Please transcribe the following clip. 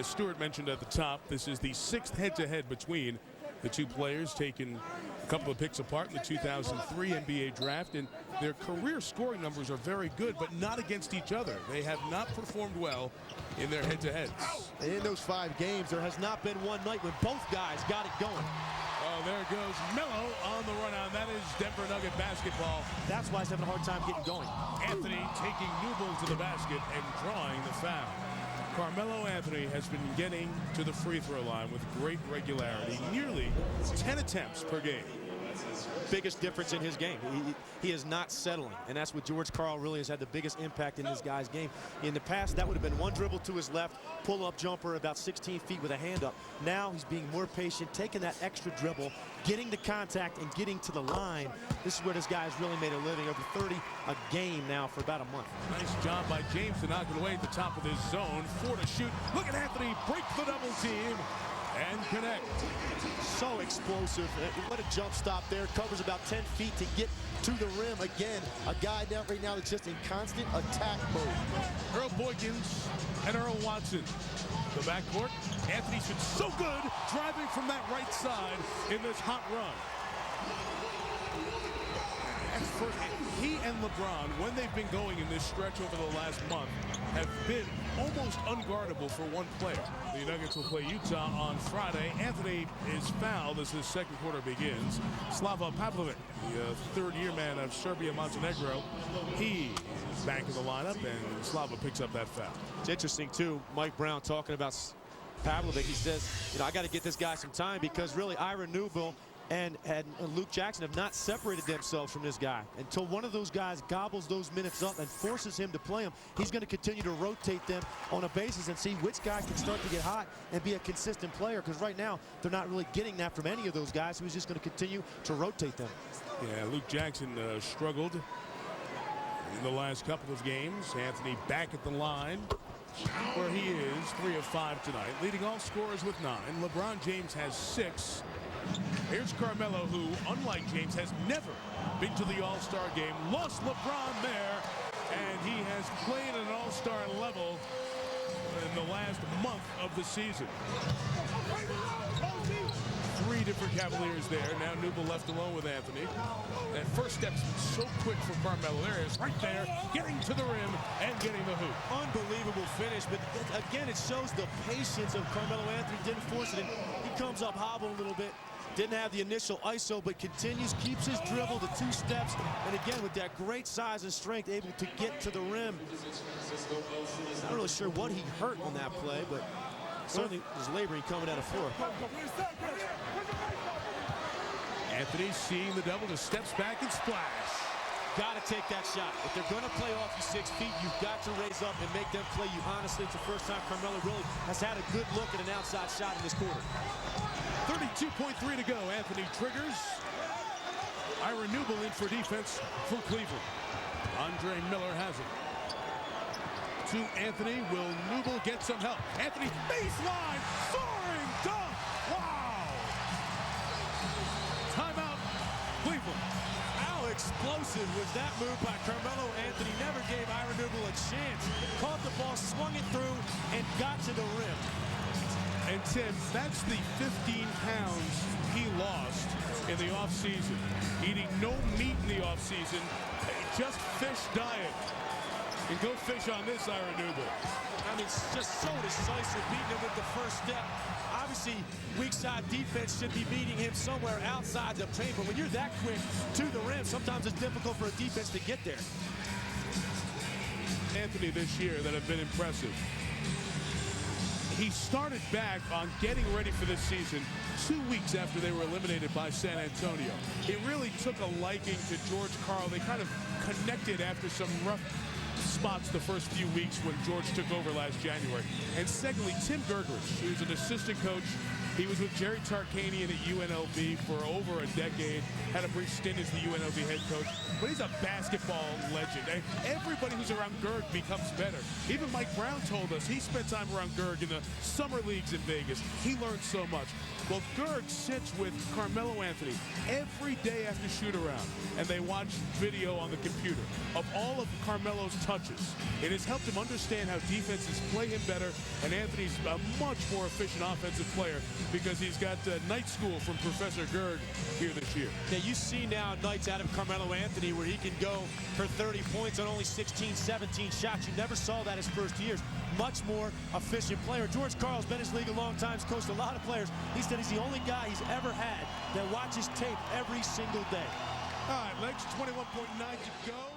As Stuart mentioned at the top, this is the 6th head-to-head between the two players, taking a couple of picks apart in the 2003 NBA draft, and their career scoring numbers are very good, but not against each other. They have not performed well in their head-to-heads. In those 5 games, there has not been one night when both guys got it going. Oh, there goes Melo on the run out. That is Denver Nugget basketball. That's why he's having a hard time getting going. Anthony taking Newble to the basket and drawing the foul. Carmelo Anthony has been getting to the free throw line with great regularity, nearly 10 attempts per game. Biggest difference in his game. He is not settling, and that's what George Karl really has had the biggest impact in this guy's game. In the past, that would have been one dribble to his left, pull-up jumper about 16 feet with a hand up. Now he's being more patient, taking that extra dribble, getting the contact, and getting to the line. This is where this guy has really made a living, over 30 a game now for about a month. Nice job by James to knock it away at the top of his zone. 4 to shoot. Look at Anthony break the double team and connect. So explosive. What a jump stop there. Covers about 10 feet to get to the rim. Again, a guy down right now that's just in constant attack mode. Earl Boykins and Earl Watson. The backcourt. Anthony's been so good driving from that right side in this hot run. He and Lebron, when they've been going in this stretch over the last month, have been almost unguardable for one player. The Nuggets will play Utah on Friday. Anthony is fouled as the second quarter begins. Slava Pavlovic, the third-year man of Serbia-Montenegro, he is back in the lineup, and Slava picks up that foul. It's interesting, too, Mike Brown talking about Pavlovic. He says, you know, I got to get this guy some time because really Ira Newbill and Luke Jackson have not separated themselves from this guy. Until one of those guys gobbles those minutes up and forces him to play them, he's going to continue to rotate them on a basis and see which guy can start to get hot and be a consistent player, because right now they're not really getting that from any of those guys, so he's just going to continue to rotate them. Yeah, Luke Jackson struggled in the last couple of games. Anthony back at the line where he is, 3 of 5 tonight, leading all scorers with 9. LeBron James has 6. Here's Carmelo, who, unlike James, has never been to the All-Star game. Lost LeBron there, and he has played at an All-Star level in the last month of the season. 3 different Cavaliers there. Now Newbill left alone with Anthony. That first step's been so quick for Carmelo. There he is, right there, getting to the rim and getting the hoop. Unbelievable finish, but again, it shows the patience of Carmelo Anthony. Didn't force it. He comes up hobbled a little bit. Didn't have the initial ISO, but continues, keeps his dribble to 2 steps. And again, with that great size and strength, able to get to the rim. Not really sure what he hurt on that play, but certainly was laboring coming out of floor. Anthony seeing the double, just steps back and splash. Got to take that shot. If they're going to play off you 6 feet, you've got to raise up and make them play you. Honestly, it's the first time Carmelo really has had a good look at an outside shot in this quarter. 32.3 to go. Anthony triggers. Ira Newbill in for defense for Cleveland. Andre Miller has it. To Anthony. Will Newbill get some help? Anthony, baseline, soaring dunk. Wow. Timeout, Cleveland. How explosive was that move by Carmelo Anthony? Never gave Ira Newbill a chance. Caught the ball, swung it through, and got to the rim. And Tim, that's the 15 pounds he lost in the offseason. Eating no meat in the offseason, just fish diet. And go fish on this, Ira Newbill. I mean, it's just so decisive, beating him with the first step. Obviously, weak side defense should be beating him somewhere outside the paint, but when you're that quick to the rim, sometimes it's difficult for a defense to get there. Anthony this year that have been impressive. He started back on getting ready for this season 2 weeks after they were eliminated by San Antonio. It really took a liking to George Karl. They kind of connected after some rough spots the first few weeks when George took over last January. And secondly, Tim Gergerich, who's an assistant coach He was with Jerry Tarkanian at UNLV for over a decade, had a brief stint as the UNLV head coach, but he's a basketball legend. Everybody who's around Gerg becomes better. Even Mike Brown told us he spent time around Gerg in the summer leagues in Vegas. He learned so much. Well, Gerg sits with Carmelo Anthony every day after shoot-around, and they watch video on the computer of all of Carmelo's touches. It has helped him understand how defenses play him better, and Anthony's a much more efficient offensive player because he's got night school from Professor Gerg here this year. Yeah, you see now nights out of Carmelo Anthony where he can go for 30 points on only 16, 17 shots. You never saw that his first years. Much more efficient player. George Karl's been in this league a long time. He's coached a lot of players. He said he's the only guy he's ever had that watches tape every single day. All right, Legs, 21.9 to go.